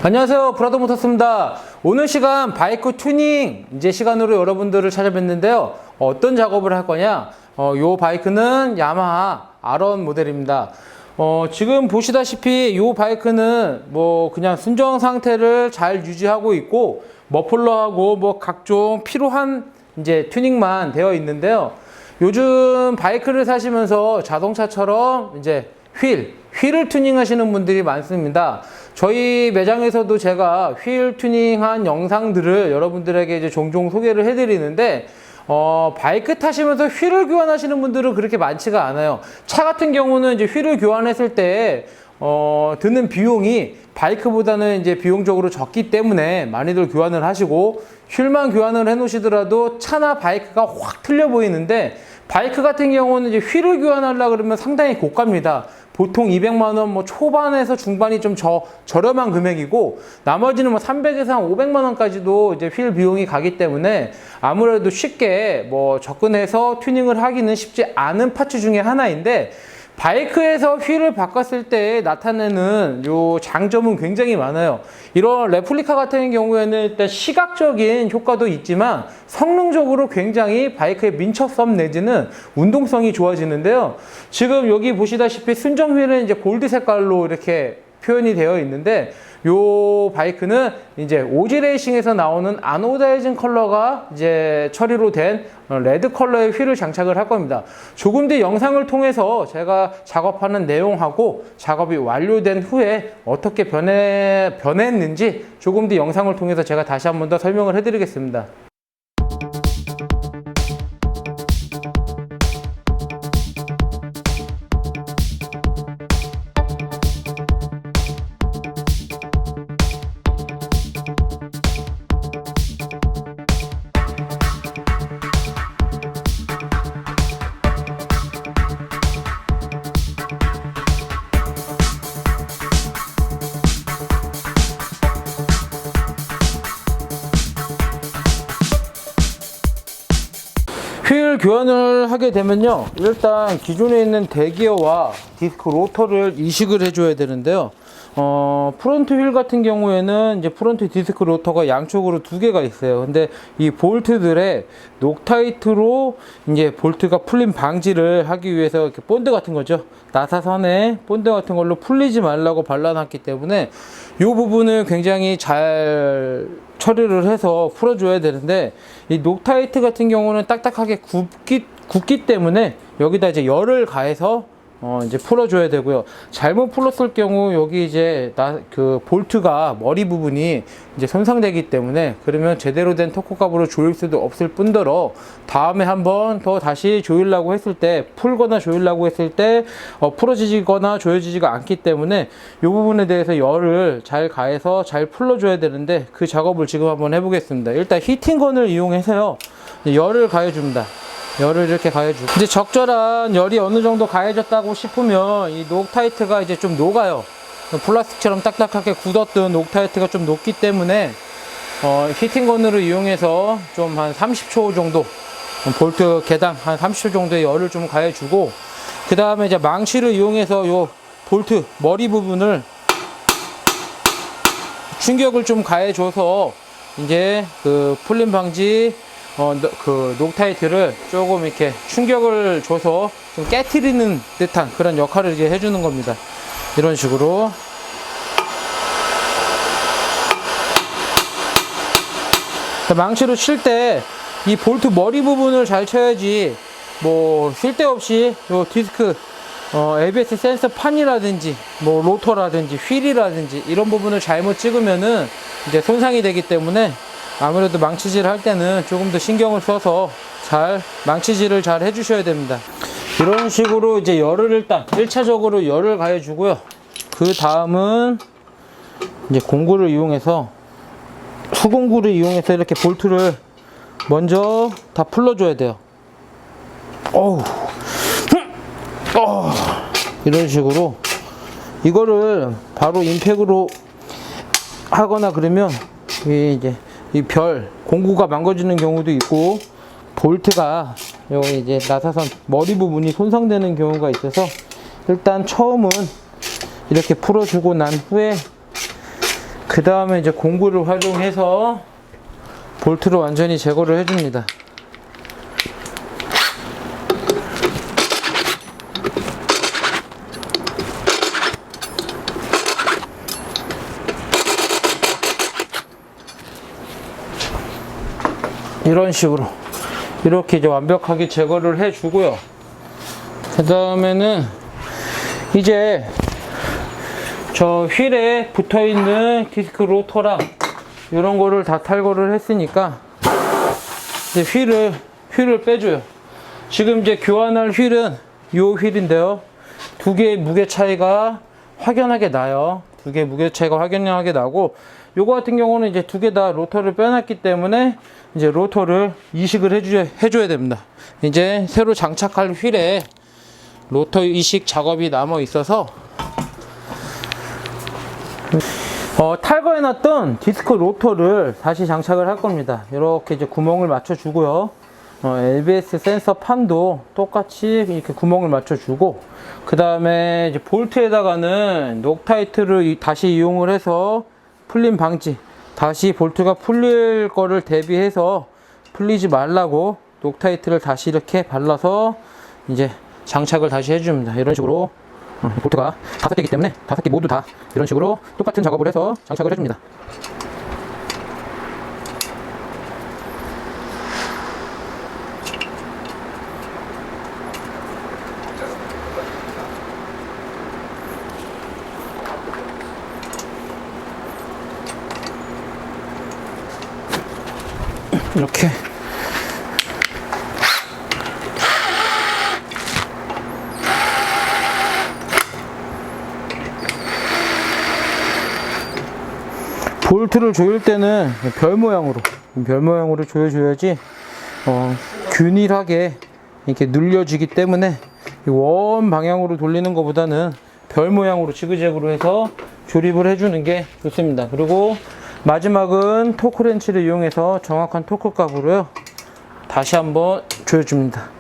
안녕하세요, 브라더모터스입니다. 오늘 시간 바이크 튜닝 시간으로 여러분들을 찾아뵙는데요. 어떤 작업을 할 거냐? 요 바이크는 야마하 R1 모델입니다. 지금 보시다시피 요 바이크는 그냥 순정 상태를 잘 유지하고 있고 머플러하고 각종 필요한 튜닝만 되어 있는데요. 요즘 바이크를 사시면서 자동차처럼 휠을 튜닝하시는 분들이 많습니다. 저희 매장에서도 제가 휠 튜닝한 영상들을 여러분들에게 종종 소개를 해드리는데 바이크 타시면서 휠을 교환하시는 분들은 그렇게 많지가 않아요. 차 같은 경우는 휠을 교환했을 때 드는 비용이 바이크보다는 비용적으로 적기 때문에 많이들 교환을 하시고, 휠만 교환을 해 놓으시더라도 차나 바이크가 확 틀려 보이는데, 바이크 같은 경우는 휠을 교환하려고 그러면 상당히 고가입니다. 보통 200만원 초반에서 중반이 좀 저렴한 금액이고, 나머지는 300에서 500만원까지도 휠 비용이 가기 때문에 아무래도 쉽게 접근해서 튜닝을 하기는 쉽지 않은 파츠 중에 하나인데, 바이크에서 휠을 바꿨을 때 나타내는 요 장점은 굉장히 많아요. 이런 레플리카 같은 경우에는 일단 시각적인 효과도 있지만 성능적으로 굉장히 바이크의 민첩성 내지는 운동성이 좋아지는데요. 지금 여기 보시다시피 순정 휠은 골드 색깔로 이렇게 표현이 되어 있는데, 요 바이크는 오지 레이싱에서 나오는 아노다이징 컬러가 처리로 된 레드 컬러의 휠을 장착을 할 겁니다. 조금 뒤 영상을 통해서 제가 작업하는 내용하고 작업이 완료된 후에 어떻게 변했는지 조금 뒤 영상을 통해서 제가 다시 한 번 더 설명을 해드리겠습니다. 휠 교환을 하게 되면요, 일단 기존에 있는 대기어와 디스크 로터를 이식을 해줘야 되는데요. 프론트 휠 같은 경우에는 프론트 디스크 로터가 양쪽으로 두 개가 있어요. 근데 이 볼트들의 녹타이트로 볼트가 풀림 방지를 하기 위해서 이렇게 본드 같은 거죠, 나사선에 본드 같은 걸로 풀리지 말라고 발라놨기 때문에 이 부분을 굉장히 잘 처리를 해서 풀어줘야 되는데, 이 녹타이트 같은 경우는 딱딱하게 굽기 때문에 여기다 열을 가해서 풀어줘야 되고요. 잘못 풀었을 경우 여기 그 볼트가 머리 부분이 손상되기 때문에, 그러면 제대로 된 토크값으로 조일 수도 없을 뿐더러 다음에 한번 더 다시 조이려고 했을 때, 풀거나 조이려고 했을 때 풀어지거나 조여지지가 않기 때문에 이 부분에 대해서 열을 잘 가해서 잘 풀어줘야 되는데, 그 작업을 지금 한번 해보겠습니다. 일단 히팅건을 이용해서요, 열을 가해줍니다. 열을 이렇게 가해주고, 적절한 열이 어느 정도 가해졌다고 싶으면 이 녹타이트가 좀 녹아요. 플라스틱처럼 딱딱하게 굳었던 녹타이트가 좀 녹기 때문에 히팅건으로 이용해서 좀 한 30초 정도, 볼트 개당 한 30초 정도의 열을 좀 가해주고, 그 다음에 망치를 이용해서 요 볼트 머리 부분을 충격을 좀 가해줘서 그 풀림 방지 그 녹타이트를 조금 이렇게 충격을 줘서 좀 깨트리는 듯한 그런 역할을 해주는 겁니다. 이런 식으로. 망치로 칠 때 이 볼트 머리 부분을 잘 쳐야지, 쓸데없이 요 디스크 ABS 센서 판이라든지 로터라든지 휠이라든지 이런 부분을 잘못 찍으면은 손상이 되기 때문에, 아무래도 망치질 할 때는 조금 더 신경을 써서 망치질을 잘 해주셔야 됩니다. 이런 식으로 열을 일단 1차적으로 열을 가해주고요. 그 다음은 공구를 이용해서, 수공구를 이용해서 이렇게 볼트를 먼저 다 풀러줘야 돼요. 이런 식으로. 이거를 바로 임팩으로 하거나 그러면 이 공구가 망가지는 경우도 있고, 볼트가 여기 나사선 머리 부분이 손상되는 경우가 있어서, 일단 처음은 이렇게 풀어주고 난 후에 그 다음에 이제 공구를 활용해서 볼트를 완전히 제거를 해줍니다. 이런 식으로 이렇게 이제 완벽하게 제거를 해주고요. 그 다음에는 이제 저 휠에 붙어있는 디스크 로터랑 이런 거를 다 탈거를 했으니까 이제 휠을 빼줘요. 지금 이제 교환할 휠은 요 휠인데요. 두 개의 무게 차이가 확연하게 나요. 두 개의 무게 차이가 확연하게 나고, 요거 같은 경우는 이제 두 개 다 로터를 빼놨기 때문에 이제 로터를 이식을 해줘야 됩니다. 이제 새로 장착할 휠에 로터 이식 작업이 남아 있어서 탈거해놨던 디스크 로터를 다시 장착을 할 겁니다. 이렇게 이제 구멍을 맞춰주고요. LBS 센서 판도 똑같이 이렇게 구멍을 맞춰주고, 그 다음에 이제 볼트에다가는 녹타이트를 다시 이용을 해서 풀림 방지, 다시 볼트가 풀릴 거를 대비해서 풀리지 말라고 녹타이트를 다시 이렇게 발라서 이제 장착을 다시 해줍니다. 이런 식으로 볼트가 5개이기 때문에 5개 모두 다 이런 식으로 똑같은 작업을 해서 장착을 해줍니다. 이렇게 볼트를 조일 때는 별 모양으로 조여줘야지 균일하게 이렇게 눌려지기 때문에 원 방향으로 돌리는 것보다는 별 모양으로 지그재그로 해서 조립을 해주는 게 좋습니다. 그리고 마지막은 토크 렌치를 이용해서 정확한 토크 값으로요 다시 한번 조여줍니다.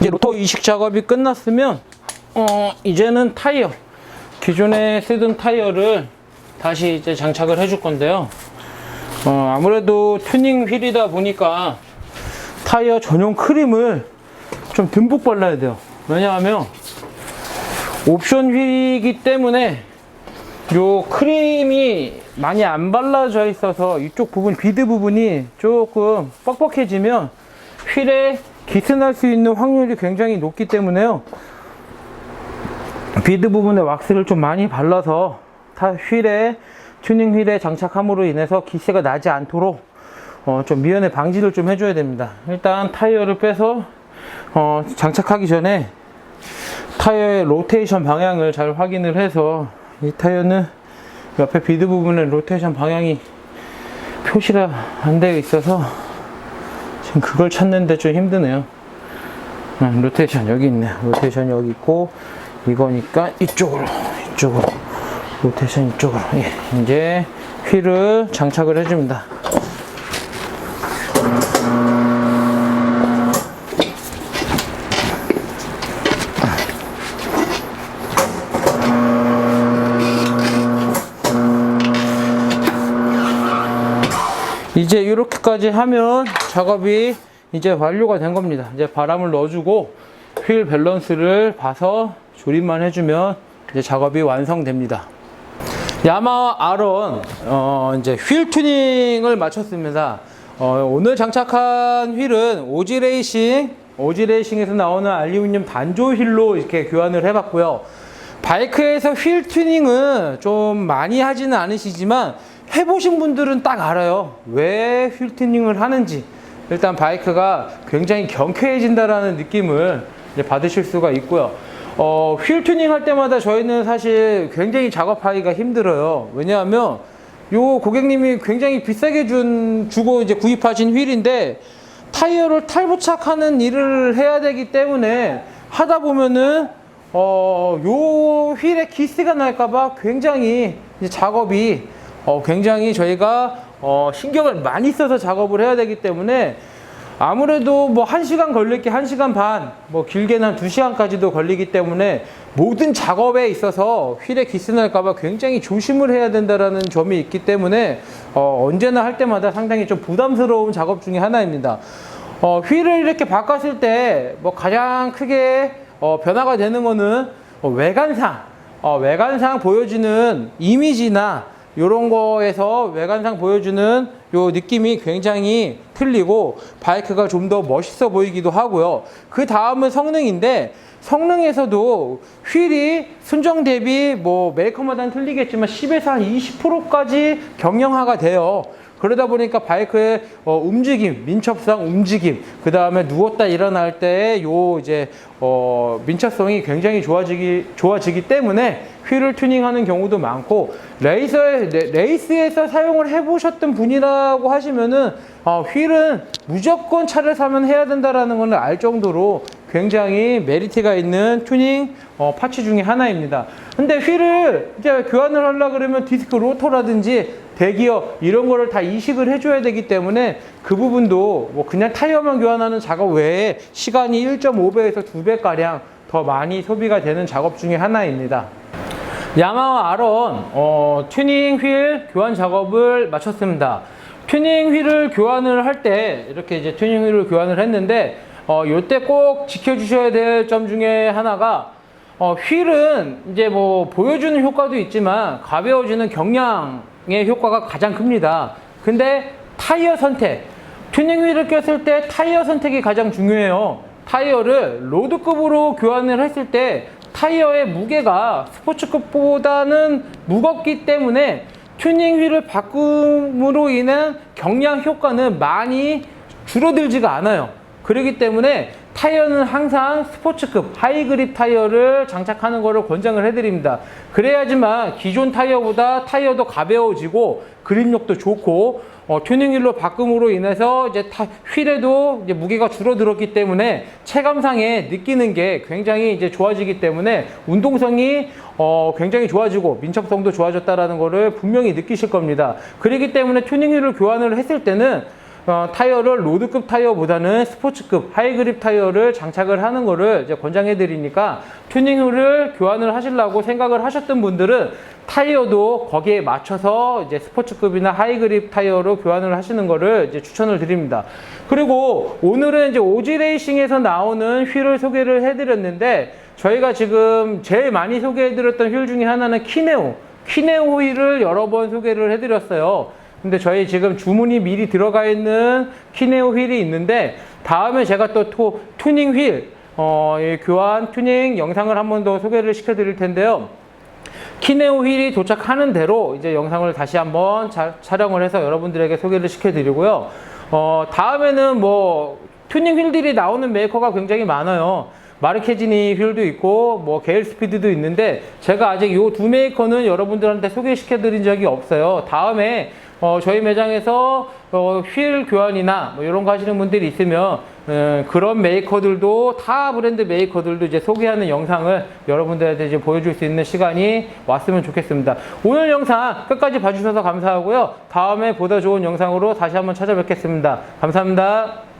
이제 로터 이식 작업이 끝났으면 이제는 타이어, 기존에 쓰던 타이어를 다시 이제 장착을 해줄 건데요. 아무래도 튜닝 휠이다 보니까 타이어 전용 크림을 좀 듬뿍 발라야 돼요. 왜냐하면 옵션 휠이기 때문에 요 크림이 많이 안 발라져 있어서 이쪽 부분, 비드 부분이 조금 뻑뻑해지면 휠에 기스날 수 있는 확률이 굉장히 높기 때문에요. 비드 부분에 왁스를 좀 많이 발라서 튜닝 휠에 장착함으로 인해서 기스가 나지 않도록 좀 미연에 방지를 좀 해줘야 됩니다. 일단 타이어를 빼서 장착하기 전에 타이어의 로테이션 방향을 잘 확인을 해서, 이 타이어는 옆에 비드 부분에 로테이션 방향이 표시가 안 되어 있어서 지금 그걸 찾는데 좀 힘드네요. 로테이션 여기 있네요. 로테이션 여기 있고, 이거니까 이쪽으로 로테이션 이쪽으로. 이제 휠을 장착을 해줍니다. 이제 이렇게까지 하면 작업이 이제 완료가 된 겁니다. 이제 바람을 넣어주고 휠 밸런스를 봐서 조립만 해주면 이제 작업이 완성됩니다. 야마하 아런 이제 휠 튜닝을 마쳤습니다. 오늘 장착한 휠은 오지레이싱에서 나오는 알루미늄 단조 휠로 이렇게 교환을 해봤고요. 바이크에서 휠 튜닝은 좀 많이 하지는 않으시지만 해보신 분들은 딱 알아요. 왜 휠 튜닝을 하는지. 일단 바이크가 굉장히 경쾌해진다라는 느낌을 이제 받으실 수가 있고요. 휠 튜닝 할 때마다 저희는 사실 굉장히 작업하기가 힘들어요. 왜냐하면 요 고객님이 굉장히 비싸게 주고 이제 구입하신 휠인데 타이어를 탈부착하는 일을 해야 되기 때문에 하다 보면은 요 휠에 기스가 날까봐 굉장히 이제 작업이 굉장히 저희가 신경을 많이 써서 작업을 해야 되기 때문에 아무래도 뭐 1시간 걸릴 게 1시간 반, 뭐 길게는 한 2시간까지도 걸리기 때문에 모든 작업에 있어서 휠에 기스 날까봐 굉장히 조심을 해야 된다는 점이 있기 때문에 언제나 할 때마다 상당히 좀 부담스러운 작업 중에 하나입니다. 휠을 이렇게 바꿨을 때 뭐 가장 크게 변화가 되는 거는 외관상 보여주는 이미지나 이런 거에서 외관상 보여주는 요 느낌이 굉장히 틀리고 바이크가 좀 더 멋있어 보이기도 하고요. 그 다음은 성능인데, 성능에서도 휠이 순정 대비 뭐 메이커마다는 틀리겠지만 10에서 한 20%까지 경량화가 돼요. 그러다 보니까 바이크의 움직임, 민첩성, 움직임, 그 다음에 누웠다 일어날 때의 요 이제 민첩성이 굉장히 좋아지기 때문에 휠을 튜닝하는 경우도 많고, 레이스에서 사용을 해보셨던 분이라고 하시면은 휠은 무조건 차를 사면 해야 된다라는 걸 알 정도로 굉장히 메리트가 있는 튜닝 파츠 중에 하나입니다. 근데 휠을 이제 교환을 하려고 그러면 디스크 로터라든지 대기어 이런 거를 다 이식을 해줘야 되기 때문에 그 부분도 뭐 그냥 타이어만 교환하는 작업 외에 시간이 1.5배에서 2배가량 더 많이 소비가 되는 작업 중에 하나입니다. 야마하 아런 튜닝 휠 교환 작업을 마쳤습니다. 튜닝 휠을 교환을 할 때 이렇게 이제 튜닝 휠을 교환을 했는데 요때 꼭 지켜주셔야 될 점 중에 하나가 휠은 이제 뭐 보여주는 효과도 있지만 가벼워지는 경량의 효과가 가장 큽니다. 근데 타이어 선택, 튜닝 휠을 꼈을 때 타이어 선택이 가장 중요해요. 타이어를 로드급으로 교환을 했을 때 타이어의 무게가 스포츠급보다는 무겁기 때문에 튜닝 휠을 바꿈으로 인한 경량 효과는 많이 줄어들지가 않아요. 그렇기 때문에 타이어는 항상 스포츠급 하이그립 타이어를 장착하는 것을 권장을 해드립니다. 그래야지만 기존 타이어보다 타이어도 가벼워지고 그립력도 좋고 튜닝 휠로 바꿈으로 인해서 이제 휠에도 이제 무게가 줄어들었기 때문에 체감상에 느끼는 게 굉장히 이제 좋아지기 때문에 운동성이 굉장히 좋아지고 민첩성도 좋아졌다라는 것을 분명히 느끼실 겁니다. 그렇기 때문에 튜닝 휠을 교환을 했을 때는 타이어를 로드급 타이어보다는 스포츠급 하이그립 타이어를 장착을 하는 거를 이제 권장해 드리니까 튜닝을 교환을 하시려고 생각을 하셨던 분들은 타이어도 거기에 맞춰서 이제 스포츠급이나 하이그립 타이어로 교환을 하시는 거를 이제 추천을 드립니다. 그리고 오늘은 이제 오지 레이싱에서 나오는 휠을 소개를 해 드렸는데, 저희가 지금 제일 많이 소개해 드렸던 휠 중에 하나는 키네오 휠을 여러 번 소개를 해 드렸어요. 근데 저희 지금 주문이 미리 들어가 있는 키네오 휠이 있는데, 다음에 제가 또 튜닝 휠 교환 튜닝 영상을 한 번 더 소개를 시켜 드릴 텐데요. 키네오 휠이 도착하는 대로 이제 영상을 다시 한번 촬영을 해서 여러분들에게 소개를 시켜 드리고요. 다음에는 뭐 튜닝 휠들이 나오는 메이커가 굉장히 많아요. 마르케지니 휠도 있고 뭐 게일 스피드도 있는데, 제가 아직 이 두 메이커는 여러분들한테 소개시켜 드린 적이 없어요. 다음에 저희 매장에서 휠 교환이나 뭐 이런 거 하시는 분들이 있으면 그런 메이커들도, 타 브랜드 메이커들도 이제 소개하는 영상을 여러분들한테 이제 보여줄 수 있는 시간이 왔으면 좋겠습니다. 오늘 영상 끝까지 봐주셔서 감사하고요. 다음에 보다 좋은 영상으로 다시 한번 찾아뵙겠습니다. 감사합니다.